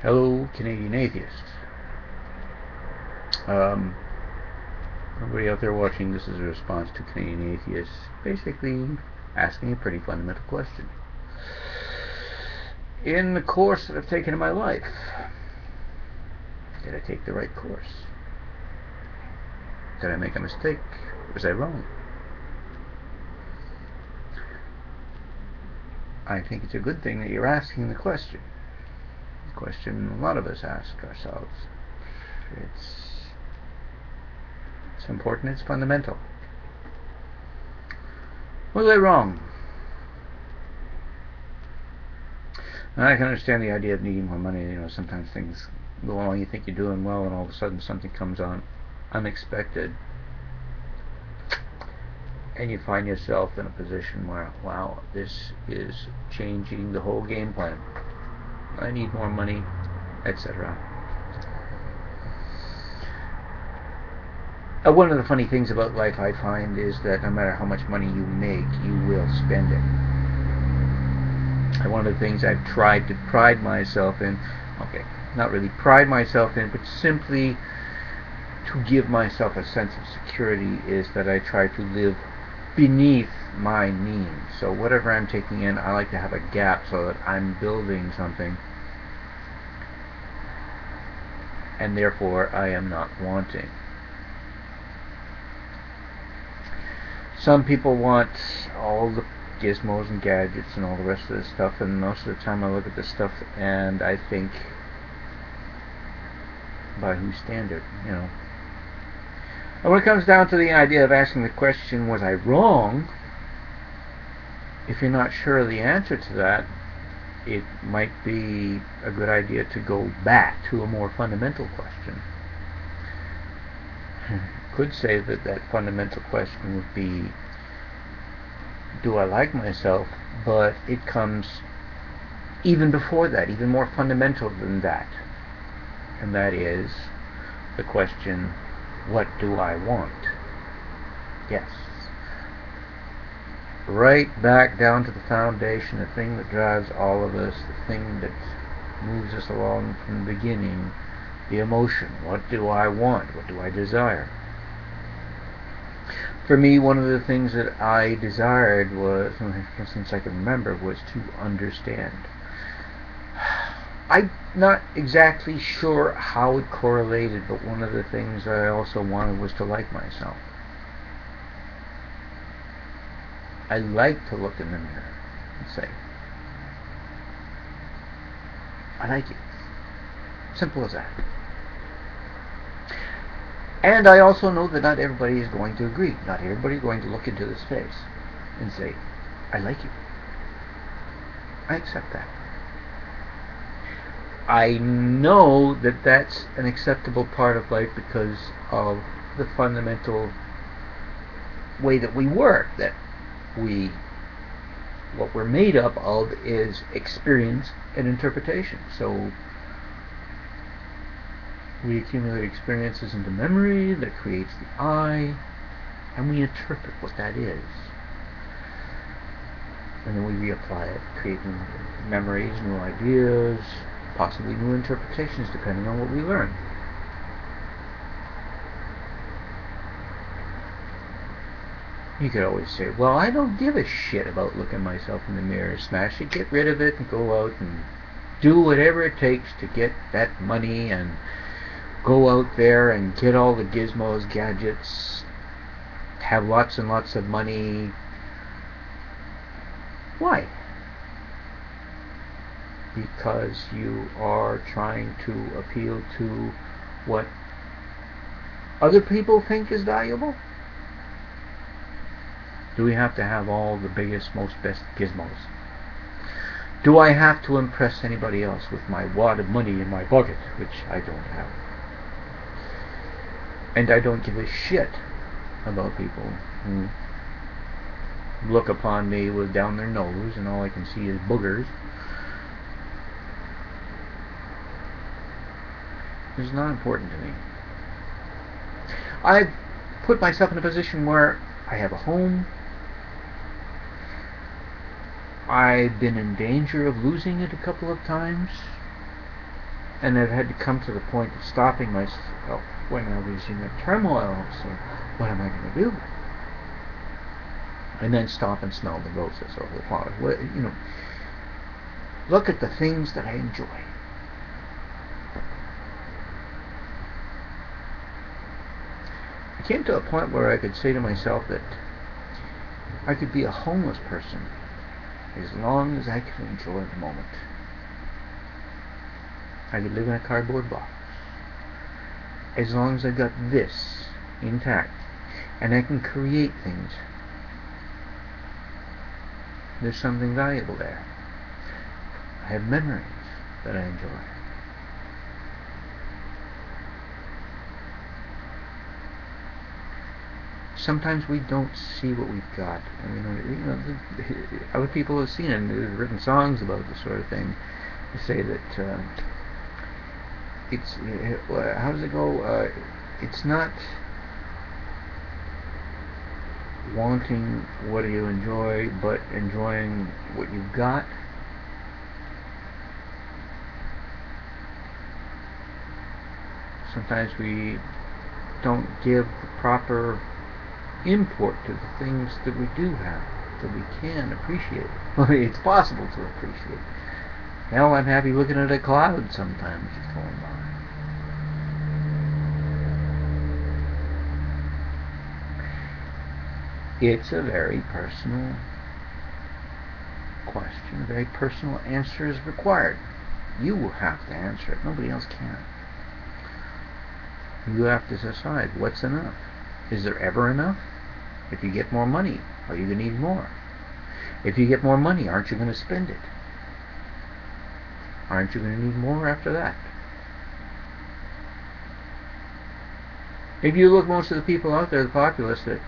Hello, Canadian Atheist. Everybody out there watching, this is a response to Canadian Atheist basically asking a pretty fundamental question. In the course that I've taken in my life, did I take the right course? Did I make a mistake? Was I wrong? I think it's a good thing that you're asking the question. The question a lot of us ask ourselves. It's important, it's fundamental. Was I wrong? And I can understand the idea of needing more money. Sometimes things go along, you think you're doing well, and all of a sudden something comes on unexpected, and you find yourself in a position where, wow, this is changing the whole game plan. I need more money, etc. One of the funny things about life, I find, is that no matter how much money you make, you will spend it. And one of the things I've tried to pride myself in, not really pride myself in, but simply to give myself a sense of security, is that I try to live beneath my means. So whatever I'm taking in, I like to have a gap so that I'm building something, and therefore I am not wanting. Some people want all the gizmos and gadgets and all the rest of this stuff, and most of the time I look at this stuff and I think, by whose standard, And when it comes down to the idea of asking the question, was I wrong? If you're not sure of the answer to that, it might be a good idea to go back to a more fundamental question. Could say that fundamental question would be, do I like myself? But it comes even before that, even more fundamental than that, and that is the question, what do I want? Yes, right back down to the foundation, the thing that drives all of us, the thing that moves us along from the beginning, the emotion. What do I want? What do I desire? For me, one of the things that I desired was, since I can remember, was to understand. I'm not exactly sure how it correlated, but one of the things I also wanted was to like myself. I like to look in the mirror and say, I like you. Simple as that. And I also know that not everybody is going to agree. Not everybody is going to look into this face and say, I like you. I accept that. I know that that's an acceptable part of life because of the fundamental way that we work, that what we're made up of is experience and interpretation. So we accumulate experiences into memory that creates the I, and we interpret what that is. And then we reapply it, create new memories, new ideas, possibly new interpretations depending on what we learn. You could always say, well, I don't give a shit about looking myself in the mirror. Smash it, get rid of it, and go out and do whatever it takes to get that money and go out there and get all the gizmos, gadgets, have lots and lots of money. Why? Because you are trying to appeal to what other people think is valuable? Do we have to have all the biggest, most best gizmos? Do I have to impress anybody else with my wad of money in my pocket, which I don't have? And I don't give a shit about people who look upon me with down their nose and all I can see is boogers. It's not important to me. I've put myself in a position where I have a home. I've been in danger of losing it a couple of times. And I've had to come to the point of stopping myself when I was in a turmoil. So, what am I going to do? And then stop and smell the roses or the flowers. Look at the things that I enjoy. I came to a point where I could say to myself that I could be a homeless person as long as I could enjoy the moment. I could live in a cardboard box as long as I got this intact, and I can create things. There's something valuable there. I have memories that I enjoy. Sometimes we don't see what we've got. Other people have seen it, and they've written songs about this sort of thing. They say that how does it go? It's not wanting what you enjoy, but enjoying what you've got. Sometimes we don't give the proper import to the things that we do have, that we can appreciate. It's possible to appreciate. Hell, I'm happy looking at a cloud sometimes just going by. It's a very personal question. A very personal answer is required. You will have to answer it. Nobody else can. You have to decide what's enough. Is there ever enough? If you get more money, are you going to need more? If you get more money, aren't you going to spend it? Aren't you going to need more after that? If you look, most of the people out there, the populace, that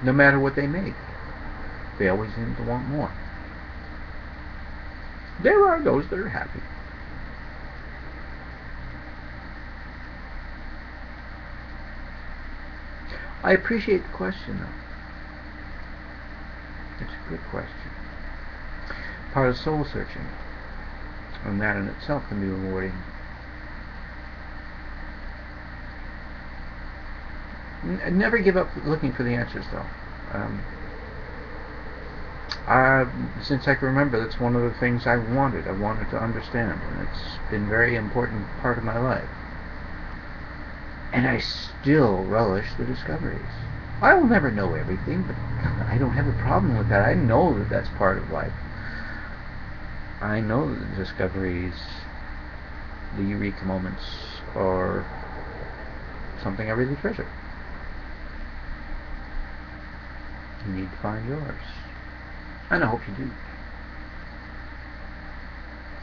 no matter what they make, they always seem to want more. There are those that are happy. I appreciate the question, though. It's a good question. Part of soul searching, and that in itself can be rewarding. Never give up looking for the answers, though. Since I can remember, that's one of the things I wanted. I wanted to understand, and it's been a very important part of my life. And I still relish the discoveries. I will never know everything, but I don't have a problem with that. I know that that's part of life. I know that the discoveries, the eureka moments, are something I really treasure. You need to find yours. And I hope you do.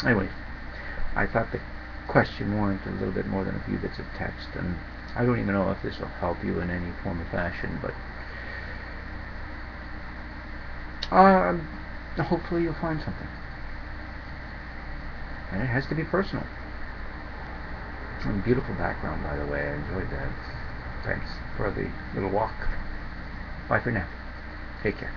Anyway, I thought the question warranted a little bit more than a few bits of text, and I don't even know if this will help you in any form or fashion, but hopefully you'll find something. And it has to be personal. And beautiful background, by the way. I enjoyed that. Thanks for the little walk. Bye for now. Take care.